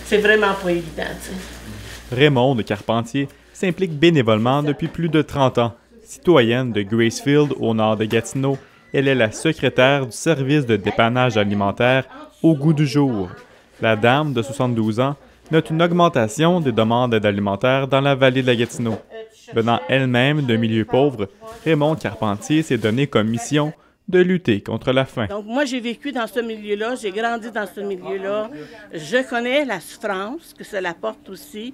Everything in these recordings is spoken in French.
c'est vraiment pas évident, tu sais. Raymonde Carpentier s'implique bénévolement depuis plus de 30 ans. Citoyenne de Gracefield, au nord de Gatineau, elle est la secrétaire du service de dépannage alimentaire Au Goût du jour. La dame de 72 ans note une augmentation des demandes d'aide alimentaire dans la vallée de la Gatineau. Venant elle-même de milieux pauvres, Raymonde Carpentier s'est donné comme mission de lutter contre la faim. Donc moi, j'ai vécu dans ce milieu-là, j'ai grandi dans ce milieu-là. Je connais la souffrance que cela porte aussi,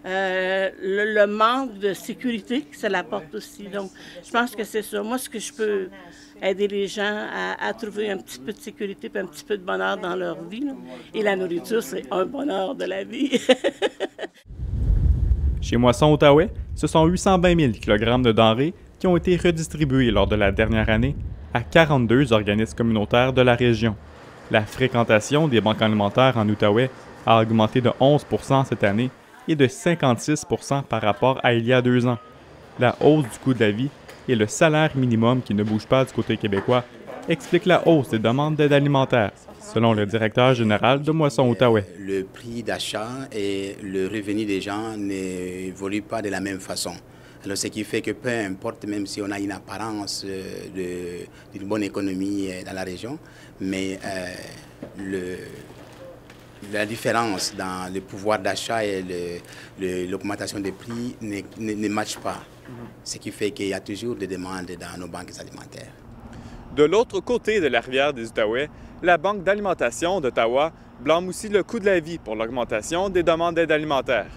le manque de sécurité que cela porte aussi. Donc, je pense que c'est ça. Moi, ce que je peux aider les gens à trouver un petit peu de sécurité et un petit peu de bonheur dans leur vie, là. Et la nourriture, c'est un bonheur de la vie. Chez Moisson Outaouais, ce sont 820 000 kg de denrées qui ont été redistribués lors de la dernière année à 42 organismes communautaires de la région. La fréquentation des banques alimentaires en Outaouais a augmenté de 11 % cette année et de 56 % par rapport à il y a 2 ans. La hausse du coût de la vie et le salaire minimum qui ne bouge pas du côté québécois expliquent la hausse des demandes d'aide alimentaire, selon le directeur général de Moisson Outaouais. Le prix d'achat et le revenu des gens n'évoluent pas de la même façon. Alors, ce qui fait que peu importe, même si on a une apparence d'une bonne économie dans la région, mais la différence dans le pouvoir d'achat et l'augmentation des prix ne matche pas. Ce qui fait qu'il y a toujours des demandes dans nos banques alimentaires. De l'autre côté de la rivière des Outaouais, la Banque d'alimentation d'Ottawa blâme aussi le coût de la vie pour l'augmentation des demandes d'aide alimentaire.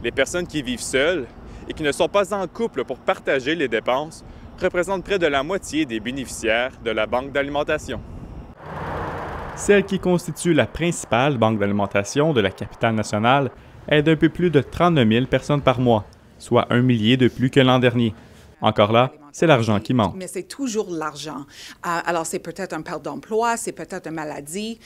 Les personnes qui vivent seules et qui ne sont pas en couple pour partager les dépenses représentent près de la moitié des bénéficiaires de la Banque d'alimentation. Celle qui constitue la principale banque d'alimentation de la capitale nationale aide un peu plus de 39 000 personnes par mois, soit 1 millier de plus que l'an dernier. Encore là, c'est l'argent qui manque. Mais c'est toujours l'argent. Alors, c'est peut-être un perte d'emploi, c'est peut-être une maladie.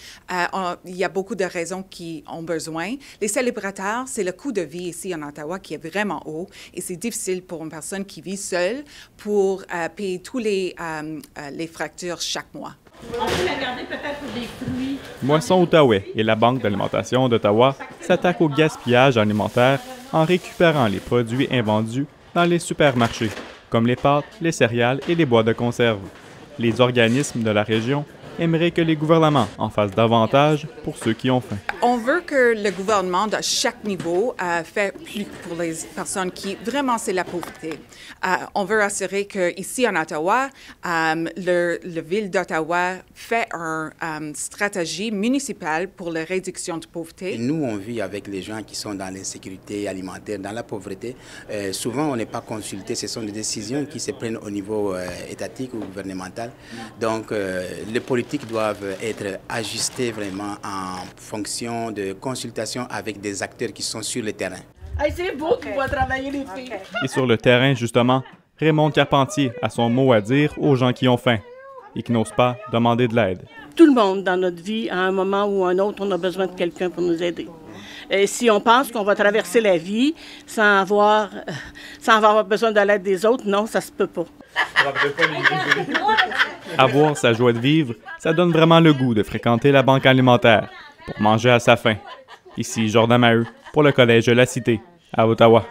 Il y a beaucoup de raisons qui ont besoin. Les célibataires, c'est le coût de vie ici en Ottawa qui est vraiment haut et c'est difficile pour une personne qui vit seule pour payer tous les factures chaque mois. On peut la garder peut-être pour des fruits. Moisson Outaouais et la Banque d'alimentation d'Ottawa s'attaquent au gaspillage alimentaire en récupérant les produits invendus dans les supermarchés, comme les pâtes, les céréales et les boîtes de conserve. Les organismes de la région aimeraient que les gouvernements en fassent davantage pour ceux qui ont faim. On veut que le gouvernement, de chaque niveau, fait plus pour les personnes qui, vraiment, c'est la pauvreté. On veut assurer qu'ici, en Ottawa, la ville d'Ottawa fait une stratégie municipale pour la réduction de pauvreté. Nous, on vit avec les gens qui sont dans l'insécurité alimentaire, dans la pauvreté. Souvent, on n'est pas consulté. Ce sont des décisions qui se prennent au niveau étatique ou gouvernemental. Donc, les politiques doivent être ajustés vraiment en fonction de consultation avec des acteurs qui sont sur le terrain. Hey, c'est beau de pouvoir travailler les filles. Et sur le terrain, justement, Raymonde Carpentier a son mot à dire aux gens qui ont faim et qui n'osent pas demander de l'aide. Tout le monde dans notre vie, à un moment ou un autre, on a besoin de quelqu'un pour nous aider. Et si on pense qu'on va traverser la vie sans avoir besoin de l'aide des autres, non, ça se peut pas. Avoir sa joie de vivre, ça donne vraiment le goût de fréquenter la banque alimentaire pour manger à sa faim. Ici Jordan Maheu pour le Collège de la Cité, à Ottawa.